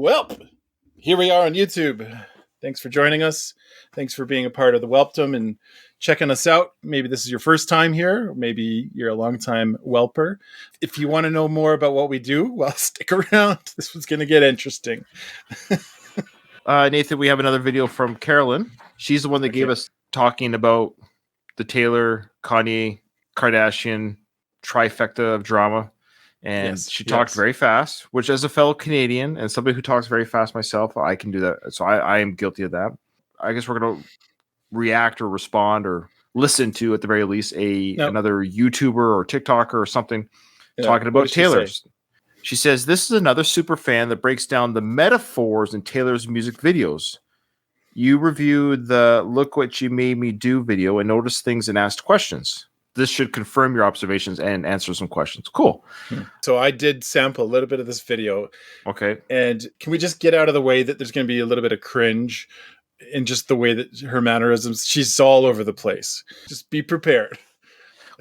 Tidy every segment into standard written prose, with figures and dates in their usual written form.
Welp, here we are on YouTube. Thanks for joining us. Thanks for being a part of the Welpdom and checking us out. Maybe this is your first time here. Maybe you're a longtime Welper. If you want to know more about what we do, well, stick around. This one's going to get interesting. Nathan, we have another video from Carolyn. She's the one that gave us talking about the Taylor, Kanye, Kardashian trifecta of drama. And she talked very fast, which as a fellow Canadian and somebody who talks very fast myself, I can do that. So I am guilty of that. I guess we're going to react or respond or listen to, at the very least, another YouTuber or TikToker or something talking about Taylor. She says, this is another super fan that breaks down the metaphors in Taylor's music videos. You reviewed the Look What You Made Me Do video and noticed things and asked questions. This should confirm your observations and answer some questions. Cool. So I did sample a little bit of this video. Okay. And can we just get out of the way that there's going to be a little bit of cringe in just the way that her mannerisms, she's all over the place. Just be prepared.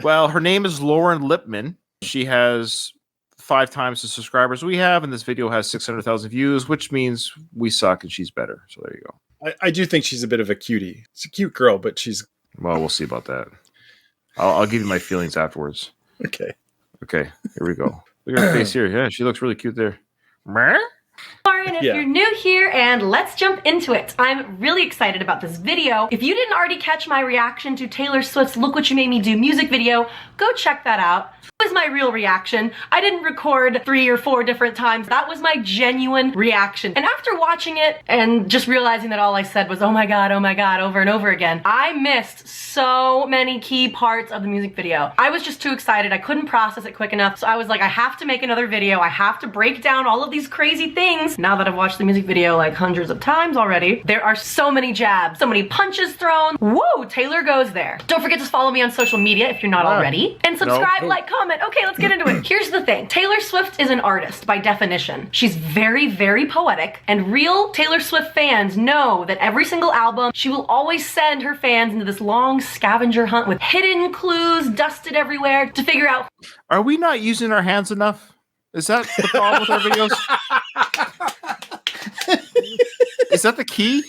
Well, her name is Lauren Lipman. She has 5 times the subscribers we have, and this video has 600,000 views, which means we suck and she's better. So there you go. I do think she's a bit of a cutie. She's a cute girl, but she's... Well, we'll see about that. I'll give you my feelings afterwards. Okay. Here we go. Look at her face here. Yeah, she looks really cute there. Lauren, if you're new here, and let's jump into it. I'm really excited about this video. If you didn't already catch my reaction to Taylor Swift's Look What You Made Me Do music video, go check that out. That was my real reaction. I didn't record 3 or 4 different times. That was my genuine reaction. And after watching it and just realizing that all I said was, oh my God, over and over again, I missed so many key parts of the music video. I was just too excited. I couldn't process it quick enough. So I was like, I have to make another video. I have to break down all of these crazy things. Now that I've watched the music video like hundreds of times already, there are so many jabs, so many punches thrown. Whoa, Taylor goes there. Don't forget to follow me on social media if you're not already. And subscribe, like, comment. Okay, let's get into it. Here's the thing. Taylor Swift is an artist by definition. She's very, very poetic, and real Taylor Swift fans know that every single album, she will always send her fans into this long scavenger hunt with hidden clues dusted everywhere to figure out. Are we not using our hands enough? Is that the problem with our videos? Is that the key?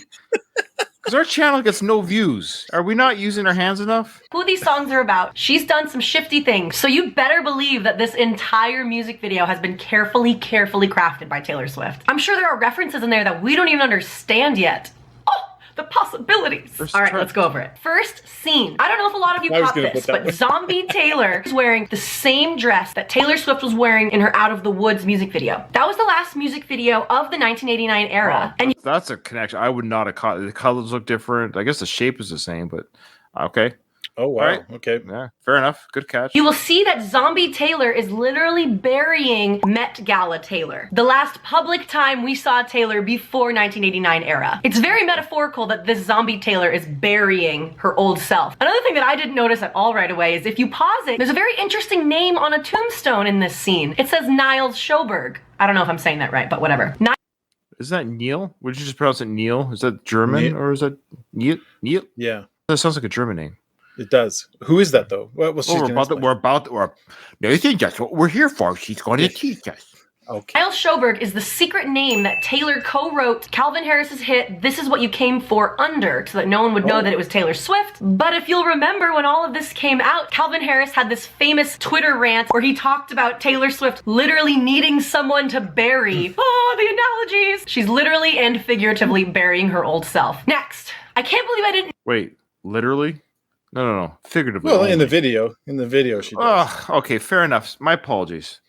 Because our channel gets no views. Are we not using our hands enough? Who these songs are about. She's done some shifty things. So you better believe that this entire music video has been carefully crafted by Taylor Swift. I'm sure there are references in there that we don't even understand yet. The possibilities. All right, let's go over it. First scene. I don't know if a lot of you caught this, but Zombie Taylor is wearing the same dress that Taylor Swift was wearing in her Out of the Woods music video. That was the last music video of the 1989 era. Wow, and that's a connection. I would not have caught. The colors look different. I guess the shape is the same, but okay. Oh, wow. Right. Okay. Yeah, fair enough. Good catch. You will see that Zombie Taylor is literally burying Met Gala Taylor. The last public time we saw Taylor before 1989 era. It's very metaphorical that this Zombie Taylor is burying her old self. Another thing that I didn't notice at all right away is if you pause it, there's a very interesting name on a tombstone in this scene. It says Niles Schoberg. I don't know if I'm saying that right, but whatever. Is that Neil? Would you just pronounce it Neil? Is that German or is that Neil? Yeah. That sounds like a German name. It does. Who is that though? Nathan, that's what we're here for. She's going to teach us. Okay. Niles Schoberg is the secret name that Taylor co-wrote Calvin Harris's hit This Is What You Came For under, so that no one would know that it was Taylor Swift. But if you'll remember when all of this came out, Calvin Harris had this famous Twitter rant where he talked about Taylor Swift literally needing someone to bury. Oh, the analogies! She's literally and figuratively burying her old self. Next. I can't believe I didn't... Wait, literally? No. Figuratively. Well, in the video she does. Oh, okay, fair enough. My apologies.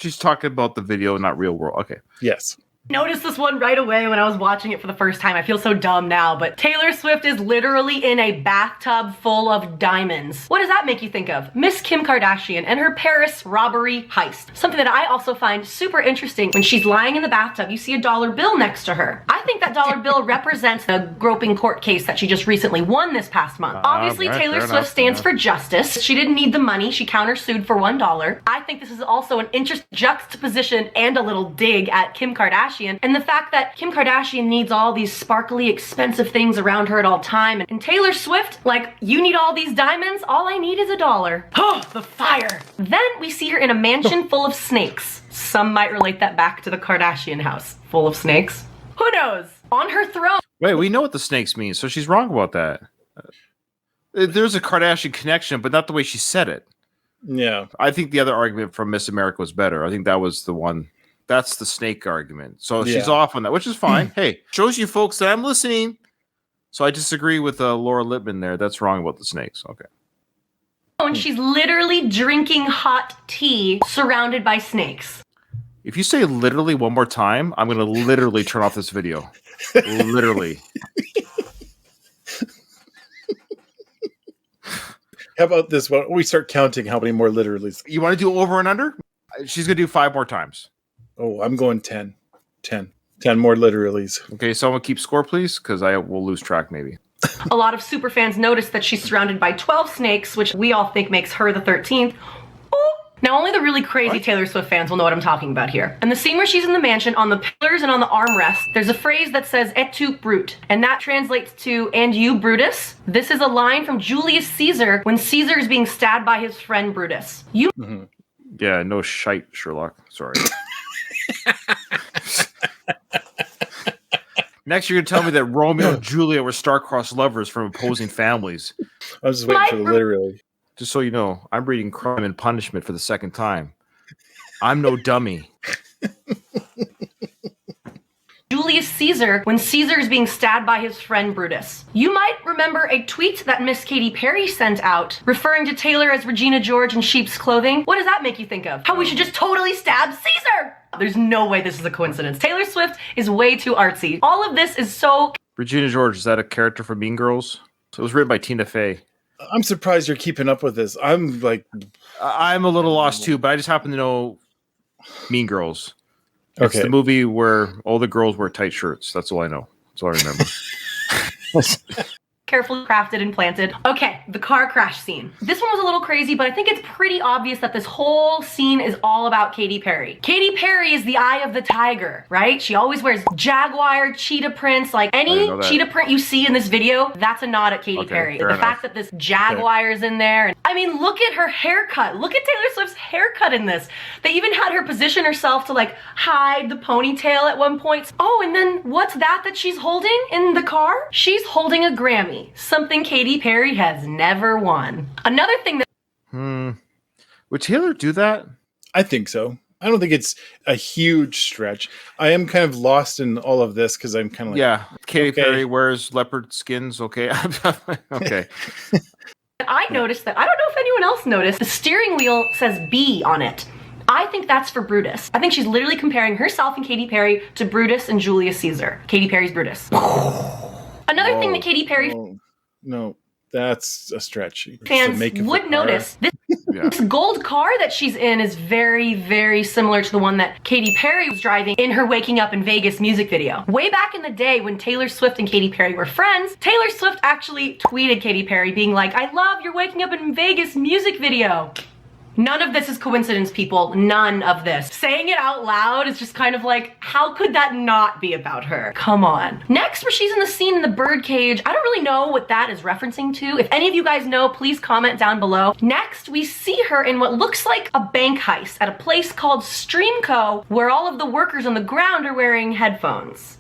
She's talking about the video, not real world. Okay. Yes. Noticed this one right away when I was watching it for the first time. I feel so dumb now, but Taylor Swift is literally in a bathtub full of diamonds. What does that make you think of? Miss Kim Kardashian and her Paris robbery heist. Something that I also find super interesting. When she's lying in the bathtub, you see a dollar bill next to her. I think that dollar bill represents the groping court case that she just recently won this past month. Obviously, right, Taylor Swift stands for justice. She didn't need the money. She countersued for $1. I think this is also an interesting juxtaposition and a little dig at Kim Kardashian Kardashian, and the fact that Kim Kardashian needs all these sparkly, expensive things around her at all time, and Taylor Swift, like, you need all these diamonds, all I need is $1. Oh, the fire! Then we see her in a mansion full of snakes. Some might relate that back to the Kardashian house. Full of snakes? Who knows? On her throne. Wait, we know what the snakes mean, so she's wrong about that. There's a Kardashian connection, but not the way she said it. Yeah. I think the other argument from Miss America was better. I think that was the one. That's the snake argument. So she's off on that, which is fine. Hey, shows you folks that I'm listening. So I disagree with Laura Lippman there. That's wrong about the snakes. Okay. And she's literally drinking hot tea surrounded by snakes. If you say literally one more time, I'm going to literally turn off this video. Literally. How about this? Why don't we start counting how many more literallys? You want to do over and under? She's going to do 5 more times. Oh, I'm going 10. 10 more literallys. Okay, someone keep score, please, because I will lose track maybe. A lot of super fans noticed that she's surrounded by 12 snakes, which we all think makes her the 13th. Now, only the really crazy Taylor Swift fans will know what I'm talking about here. And the scene where she's in the mansion, on the pillars and on the armrest, there's a phrase that says, et tu, Brute. And that translates to, and you, Brutus. This is a line from Julius Caesar when Caesar is being stabbed by his friend Brutus. You. Mm-hmm. Yeah, no shite, Sherlock. Sorry. Next, you're going to tell me that Romeo and Juliet were star-crossed lovers from opposing families. I was just waiting for the literally. Just so you know, I'm reading Crime and Punishment for the second time. I'm no dummy. Julius Caesar when Caesar is being stabbed by his friend Brutus. You might remember a tweet that Miss Katy Perry sent out referring to Taylor as Regina George in sheep's clothing. What does that make you think of? How we should just totally stab Caesar! There's no way this is a coincidence. Taylor Swift is way too artsy. All of this is so... Regina George, is that a character from Mean Girls? So it was written by Tina Fey. I'm surprised you're keeping up with this. I'm a little lost too, but I just happen to know Mean Girls. It's the movie where all the girls wear tight shirts. That's all I know. That's all I remember. Carefully crafted and planted. Okay, the car crash scene. This one was a little crazy, but I think it's pretty obvious that this whole scene is all about Katy Perry. Katy Perry is the eye of the tiger, right? She always wears jaguar, cheetah prints, like any cheetah print you see in this video, that's a nod at Katy Perry. The fact that this jaguar is in there, and I mean, look at her haircut. Look at Taylor Swift's haircut in this. They even had her position herself to like hide the ponytail at one point. Oh, and then what's that she's holding in the car? She's holding a Grammy. Something Katy Perry has never won. Another thing that... Would Taylor do that? I think so. I don't think it's a huge stretch. I am kind of lost in all of this because I'm kind of like... Yeah, Katy Perry wears leopard skins, okay. Okay. I noticed that, I don't know if anyone else noticed, the steering wheel says B on it. I think that's for Brutus. I think she's literally comparing herself and Katy Perry to Brutus and Julius Caesar. Katy Perry's Brutus. Another thing that Katy Perry... No, that's a stretch. Fans would notice. This gold car that she's in is very, very similar to the one that Katy Perry was driving in her Waking Up in Vegas music video. Way back in the day when Taylor Swift and Katy Perry were friends, Taylor Swift actually tweeted Katy Perry being like, I love your Waking Up in Vegas music video. None of this is coincidence, people. None of this. Saying it out loud is just kind of like, how could that not be about her? Come on. Next, where she's in the scene in the bird cage, I don't really know what that is referencing to. If any of you guys know, please comment down below. Next, we see her in what looks like a bank heist at a place called Streamco, where all of the workers on the ground are wearing headphones.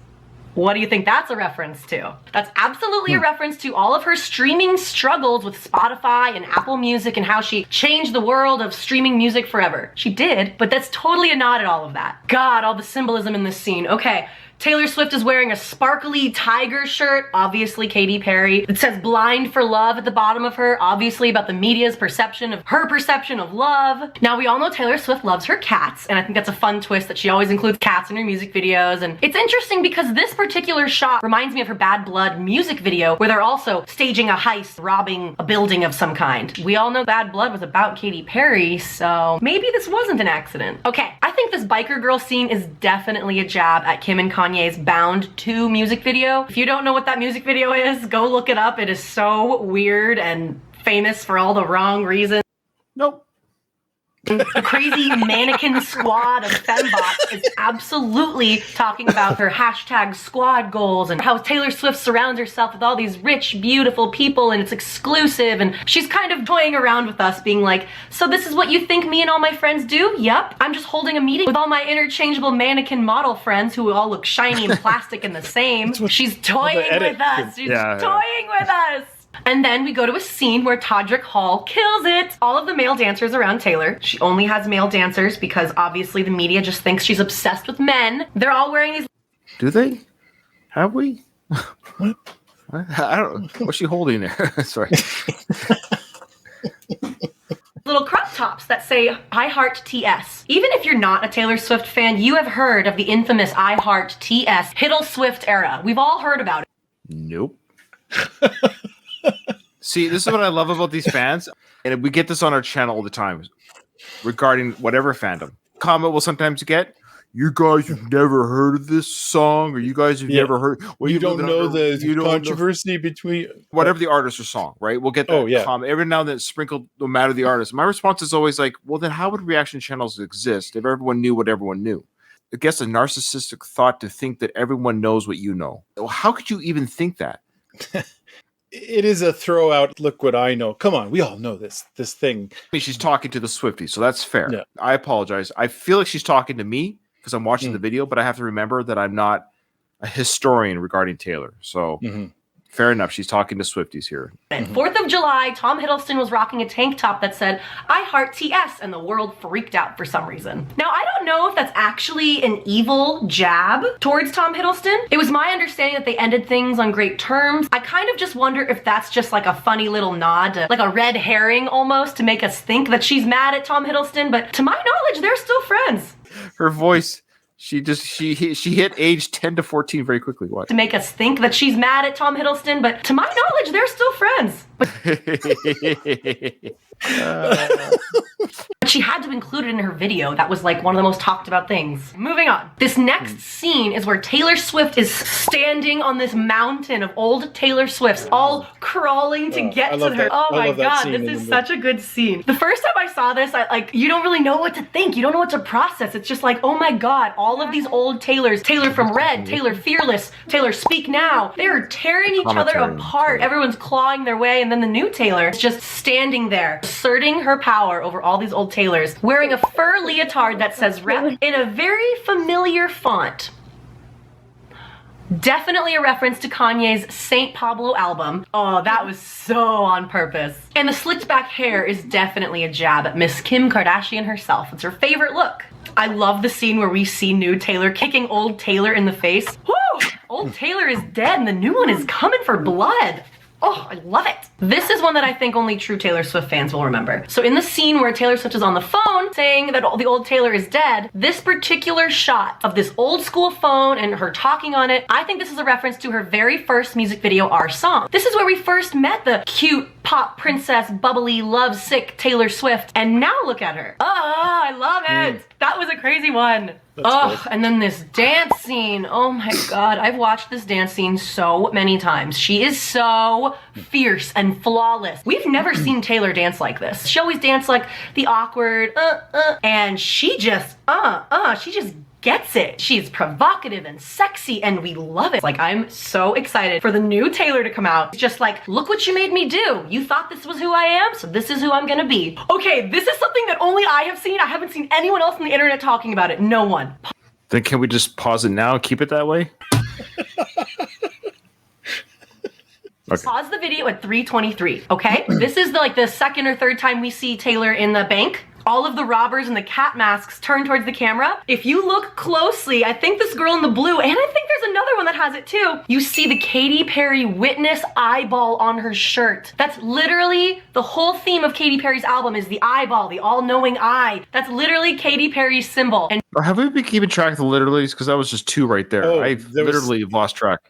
What do you think that's a reference to? That's absolutely a reference to all of her streaming struggles with Spotify and Apple Music and how she changed the world of streaming music forever. She did, but that's totally a nod at all of that. God, all the symbolism in this scene. Okay, Taylor Swift is wearing a sparkly tiger shirt, obviously Katy Perry. It says blind for love at the bottom of her, obviously about the media's perception of her perception of love. Now we all know Taylor Swift loves her cats, and I think that's a fun twist that she always includes cats in her music videos. And it's interesting because this particular shot reminds me of her Bad Blood music video where they're also staging a heist, robbing a building of some kind. We all know Bad Blood was about Katy Perry, so maybe this wasn't an accident. Okay, I think this biker girl scene is definitely a jab at Kim and Kanye's Bound 2 music video. If you don't know what that music video is, go look it up. It is so weird and famous for all the wrong reasons. Nope. The crazy mannequin squad of fembots is absolutely talking about her hashtag squad goals and how Taylor Swift surrounds herself with all these rich, beautiful people and it's exclusive, and she's kind of toying around with us being like, so this is what you think me and all my friends do? Yep. I'm just holding a meeting with all my interchangeable mannequin model friends who all look shiny and plastic and the same. She's toying with us. She's toying with us. And then we go to a scene where Todrick Hall kills it. All of the male dancers around Taylor. She only has male dancers because obviously the media just thinks she's obsessed with men. They're all wearing these... Do they? Have we? What? I don't... What's she holding there? Sorry. Little crop tops that say I Heart TS. Even if you're not a Taylor Swift fan, you have heard of the infamous I Heart TS Hiddle Swift era. We've all heard about it. Nope. See, this is what I love about these fans, and we get this on our channel all the time regarding whatever fandom. Comment we'll sometimes get, you guys have never heard of this song, or you guys have never heard. Well, you don't know the controversy between whatever the artist or song, right? We'll get that comment every now and then, sprinkled no matter the artist. My response is always like, well, then how would reaction channels exist if everyone knew what everyone knew? I guess a narcissistic thought to think that everyone knows what you know. Well, how could you even think that? It is a throw out. Look what I know. Come on, we all know this thing. I mean, she's talking to the Swifties, so that's fair. Yeah. I apologize. I feel like she's talking to me because I'm watching the video, but I have to remember that I'm not a historian regarding Taylor. So fair enough. She's talking to Swifties here. 4th of July, Tom Hiddleston was rocking a tank top that said, I Heart TS, and the world freaked out for some reason. Now, I don't know if that's actually an evil jab towards Tom Hiddleston. It was my understanding that they ended things on great terms. I kind of just wonder if that's just like a funny little nod to, like a red herring almost, to make us think that she's mad at Tom Hiddleston, but to my knowledge, they're still friends. Her voice... She hit age 10 to 14 very quickly. What? To make us think that she's mad at Tom Hiddleston, but to my knowledge, they're still friends. But she had to include it in her video. That was like one of the most talked about things. Moving on. This next scene is where Taylor Swift is standing on this mountain of old Taylor Swifts, all crawling to get to her. Oh my God, this is such a good scene. The first time I saw this, you don't really know what to think. You don't know what to process. It's just like, oh my God, all of these old Taylors, Taylor from Red, Taylor Fearless, Taylor Speak Now, they're tearing each other apart. Everyone's clawing their way, and then the new Taylor is just standing there, asserting her power over all these old Taylors, wearing a fur leotard that says rep in a very familiar font. Definitely a reference to Kanye's Saint Pablo album. Oh, that was so on purpose. And the slicked back hair is definitely a jab at Miss Kim Kardashian herself. It's her favorite look. I love the scene where we see new Taylor kicking old Taylor in the face. Woo! Old Taylor is dead and the new one is coming for blood. Oh, I love it. This is one that I think only true Taylor Swift fans will remember. So in the scene where Taylor Swift is on the phone saying that the old Taylor is dead, this particular shot of this old school phone and her talking on it, I think this is a reference to her very first music video, Our Song. This is where we first met the cute pop princess, bubbly, lovesick Taylor Swift. And now look at her. Oh, I love it. That was a crazy one. Oh, and then this dance scene. Oh my God, I've watched this dance scene so many times. She is so fierce and flawless. We've never seen Taylor dance like this. She always danced like the awkward, and she just gets it. She's provocative and sexy, and we love it. Like, I'm so excited for the new Taylor to come out. It's just like, look what you made me do. You thought this was who I am, so this is who I'm gonna be. Okay, this is something that only I have seen. I haven't seen anyone else on the internet talking about it. No one. Then can we just pause it now and keep it that way? Okay. Pause the video at 3:23, okay? This is the second or third time we see Taylor in the bank. All of the robbers and the cat masks turn towards the camera. If you look closely, I think this girl in the blue, and I think there's another one that has it too, you see the Katy Perry witness eyeball on her shirt. That's literally the whole theme of Katy Perry's album is the eyeball, the all-knowing eye. That's literally Katy Perry's symbol. And have we been keeping track of the literallys? Because that was just two right there. I've literally lost track.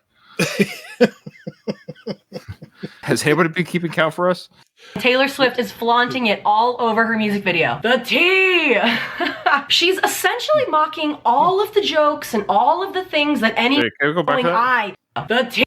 Has anybody been keeping count for us? Taylor Swift is flaunting it all over her music video. The tea! She's essentially mocking all of the jokes and all of the things that any knowing eye. The tea!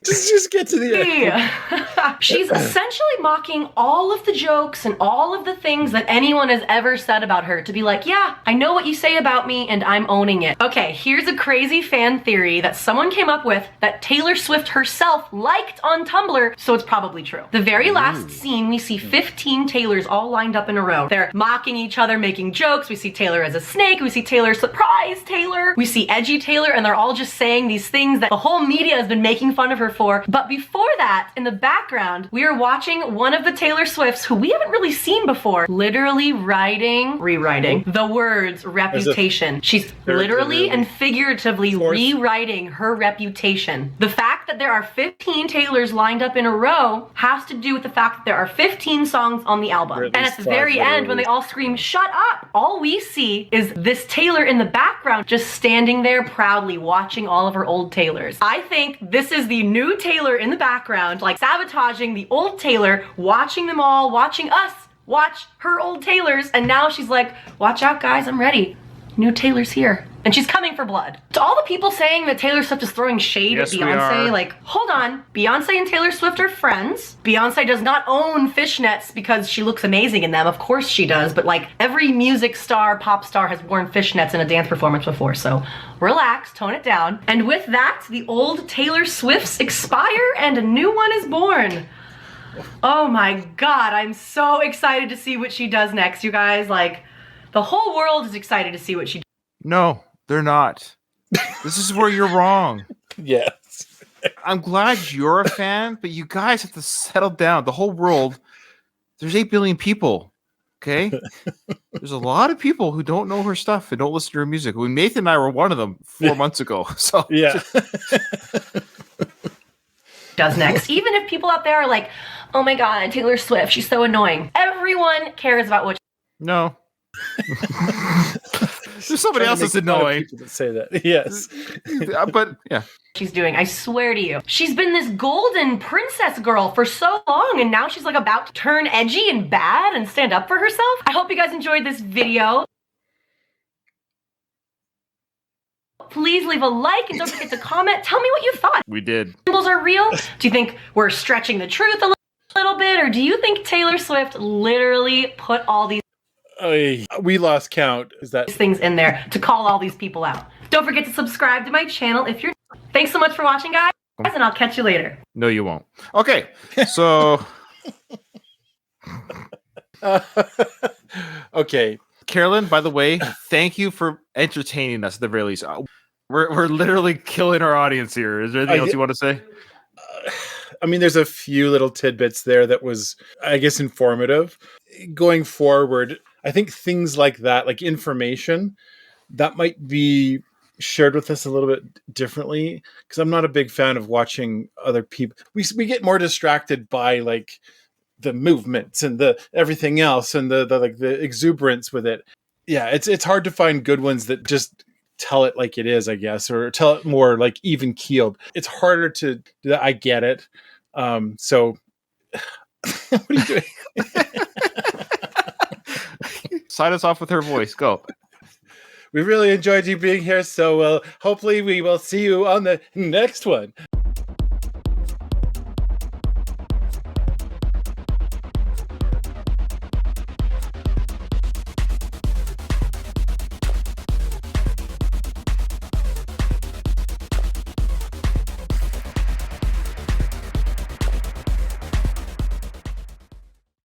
just get to the end. She's essentially mocking all of the jokes and all of the things that anyone has ever said about her to be like, yeah, I know what you say about me and I'm owning it. Okay, here's a crazy fan theory that someone came up with that Taylor Swift herself liked on Tumblr, so it's probably true. The very last scene, we see 15 Taylors all lined up in a row. They're mocking each other, making jokes. We see Taylor as a snake. We see Taylor, surprise Taylor. We see edgy Taylor, and they're all just saying these things that the whole media has been making fun of her for. But before that, in the background, we are watching one of the Taylor Swifts who we haven't really seen before, literally rewriting the words reputation. She's literally and figuratively rewriting her reputation. The fact that there are 15 Taylors lined up in a row has to do with the fact that there are 15 songs on the album. And at the very end, when they all scream, shut up, all we see is this Taylor in the background just standing there proudly watching all of her old Taylors. I think this is the new Taylor in the background, like sabotaging the old Taylor, watching them all, watching us watch her old Taylors, and now she's like, watch out guys, I'm ready. New Taylor's here. And she's coming for blood. To all the people saying that Taylor Swift is throwing shade at Beyonce, like, hold on. Beyonce and Taylor Swift are friends. Beyonce does not own fishnets because she looks amazing in them. Of course she does, but like every music star, pop star has worn fishnets in a dance performance before, so relax, tone it down. And with that, the old Taylor Swifts expire and a new one is born. Oh my God, I'm so excited to see what she does next, you guys. Like, the whole world is excited to see what she does. No, they're not. This is where you're wrong. Yes. I'm glad you're a fan, but you guys have to settle down. The whole world, there's 8 billion people, okay? There's a lot of people who don't know her stuff and don't listen to her music. Well, Nathan and I were one of them 4 months ago. So yeah. Does next. Even if people out there are like, oh my God, Taylor Swift, she's so annoying. Everyone cares about what. No. There's somebody else that's annoying. People that say that. Yes. But yeah. She's doing, I swear to you. She's been this golden princess girl for so long, and now she's like about to turn edgy and bad and stand up for herself. I hope you guys enjoyed this video. Please leave a like and don't forget to comment. Tell me what you thought. We did. Symbols are real? Do you think we're stretching the truth a little bit, or do you think Taylor Swift literally put all these we lost count. Is that things in there to call all these people out? Don't forget to subscribe to my channel if you're. Thanks so much for watching, guys, and I'll catch you later. No, you won't. Okay, so okay, Carolyn. By the way, thank you for entertaining us at the very least. We're literally killing our audience here. Is there anything else you want to say? I mean, there's a few little tidbits there that was, I guess, informative. Going forward, I think things like that, like information, that might be shared with us a little bit differently, because I'm not a big fan of watching other people. We get more distracted by like the movements and the everything else and the like the exuberance with it. Yeah, it's hard to find good ones that just tell it like it is, I guess, or tell it more like even keeled. It's harder to. I get it. So what are you doing? Sign us off with her voice. Go. We really enjoyed you being here, so hopefully we will see you on the next one.